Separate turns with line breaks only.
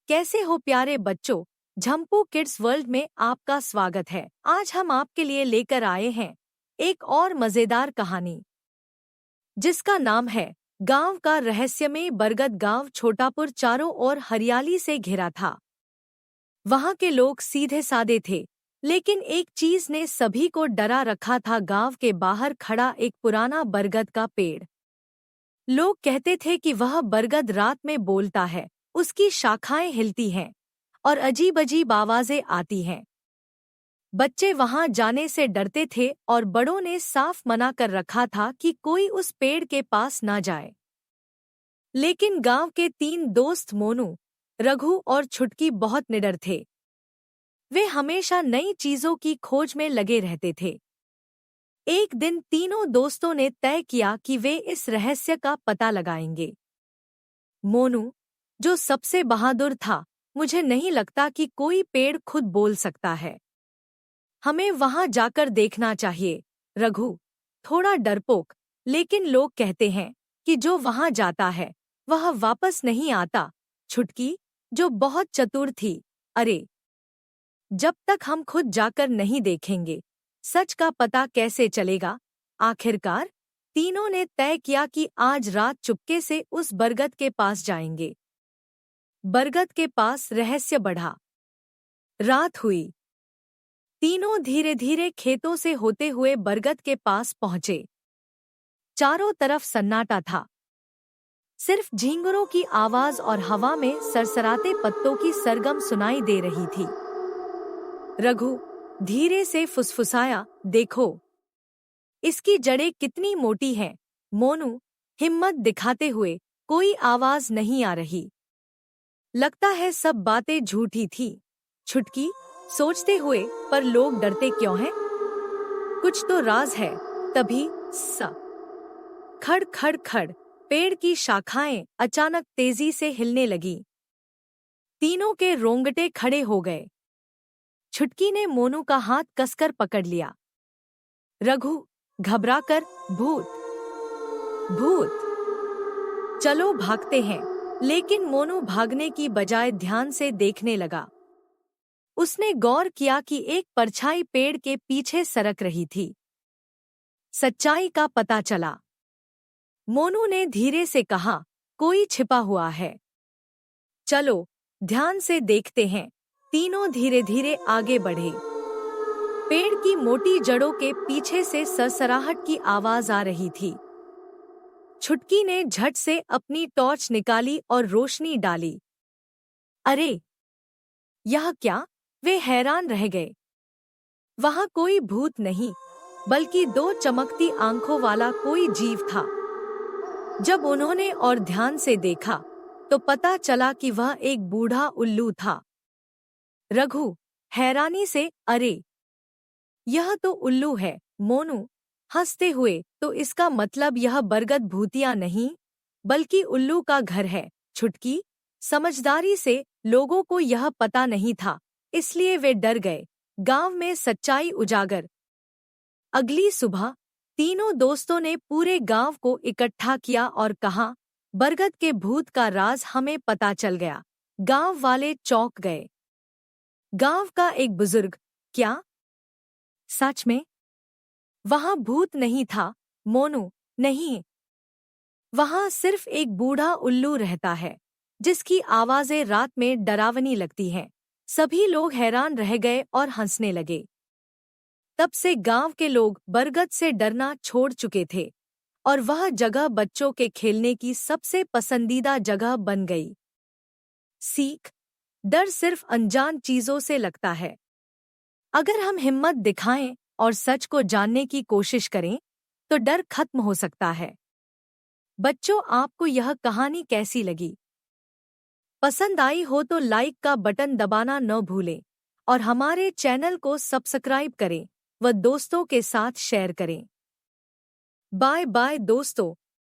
कैसे हो प्यारे बच्चों। झम्पू किड्स वर्ल्ड में आपका स्वागत है। आज हम आपके लिए लेकर आए हैं एक और मजेदार कहानी जिसका नाम है गांव का रहस्यमय बरगद। गांव छोटापुर चारों ओर हरियाली से घिरा था। वहां के लोग सीधे सादे थे, लेकिन एक चीज ने सभी को डरा रखा था। गांव के बाहर खड़ा एक पुराना बरगद का पेड़। लोग कहते थे कि वह बरगद रात में बोलता है, उसकी शाखाएं हिलती हैं और अजीब अजीब आवाजें आती हैं। बच्चे वहां जाने से डरते थे और बड़ों ने साफ मना कर रखा था कि कोई उस पेड़ के पास ना जाए। लेकिन गांव के 3 दोस्त मोनू, रघु और छुटकी बहुत निडर थे। वे हमेशा नई चीजों की खोज में लगे रहते थे। एक दिन तीनों दोस्तों ने तय किया कि वे इस रहस्य का पता लगाएंगे। मोनू, जो सबसे बहादुर था, मुझे नहीं लगता कि कोई पेड़ खुद बोल सकता है। हमें वहां जाकर देखना चाहिए। रघु, थोड़ा डरपोक, लेकिन लोग कहते हैं कि जो वहां जाता है वह वापस नहीं आता। छुटकी, जो बहुत चतुर थी, अरे, जब तक हम खुद जाकर नहीं देखेंगे सच का पता कैसे चलेगा। आखिरकार तीनों ने तय किया कि आज रात चुपके से उस बरगद के पास जाएंगे। बरगद के पास रहस्य बढ़ा। रात हुई। तीनों धीरे धीरे खेतों से होते हुए बरगद के पास पहुंचे। चारों तरफ सन्नाटा था। सिर्फ झींगुरों की आवाज और हवा में सरसराते पत्तों की सरगम सुनाई दे रही थी। रघु धीरे से फुसफुसाया, देखो, इसकी जड़ें कितनी मोटी हैं। मोनू, हिम्मत दिखाते हुए, कोई आवाज नहीं आ रही। लगता है सब बातें झूठी थी। छुटकी, सोचते हुए, पर लोग डरते क्यों हैं? कुछ तो राज है। तभी सा खड़ खड़ खड़, पेड़ की शाखाएं अचानक तेजी से हिलने लगी। तीनों के रोंगटे खड़े हो गए। छुटकी ने मोनू का हाथ कसकर पकड़ लिया। रघु घबराकर, भूत भूत, चलो भागते हैं। लेकिन मोनू भागने की बजाय ध्यान से देखने लगा। उसने गौर किया कि एक परछाई पेड़ के पीछे सरक रही थी। सच्चाई का पता चला। मोनू ने धीरे से कहा, कोई छिपा हुआ है। चलो ध्यान से देखते हैं। तीनों धीरे धीरे आगे बढ़े। पेड़ की मोटी जड़ों के पीछे से सरसराहट की आवाज आ रही थी। छुटकी ने झट से अपनी टॉर्च निकाली और रोशनी डाली। अरे, यह क्या? वे हैरान रह गए। वहां कोई भूत नहीं, बल्कि 2 चमकती आंखों वाला कोई जीव था। जब उन्होंने और ध्यान से देखा तो पता चला कि वह एक बूढ़ा उल्लू था। रघु हैरानी से, अरे, यह तो उल्लू है। मोनू हंसते हुए, तो इसका मतलब यह बरगद भूतिया नहीं, बल्कि उल्लू का घर है। छुटकी समझदारी से, लोगों को यह पता नहीं था, इसलिए वे डर गए। गांव में सच्चाई उजागर। अगली सुबह तीनों दोस्तों ने पूरे गांव को इकट्ठा किया और कहा, बरगद के भूत का राज हमें पता चल गया। गांव वाले चौंक गए। गांव का एक बुजुर्ग, क्या सच में? वहां भूत नहीं था। मोनू, नहीं, वहां सिर्फ एक बूढ़ा उल्लू रहता है, जिसकी आवाजें रात में डरावनी लगती हैं। सभी लोग हैरान रह गए और हंसने लगे। तब से गांव के लोग बरगद से डरना छोड़ चुके थे और वह जगह बच्चों के खेलने की सबसे पसंदीदा जगह बन गई। सीख, डर सिर्फ अनजान चीजों से लगता है। अगर हम हिम्मत दिखाएं और सच को जानने की कोशिश करें तो डर खत्म हो सकता है। बच्चों, आपको यह कहानी कैसी लगी? पसंद आई हो तो लाइक का बटन दबाना न भूलें और हमारे चैनल को सब्सक्राइब करें व दोस्तों के साथ शेयर करें। बाय बाय दोस्तों।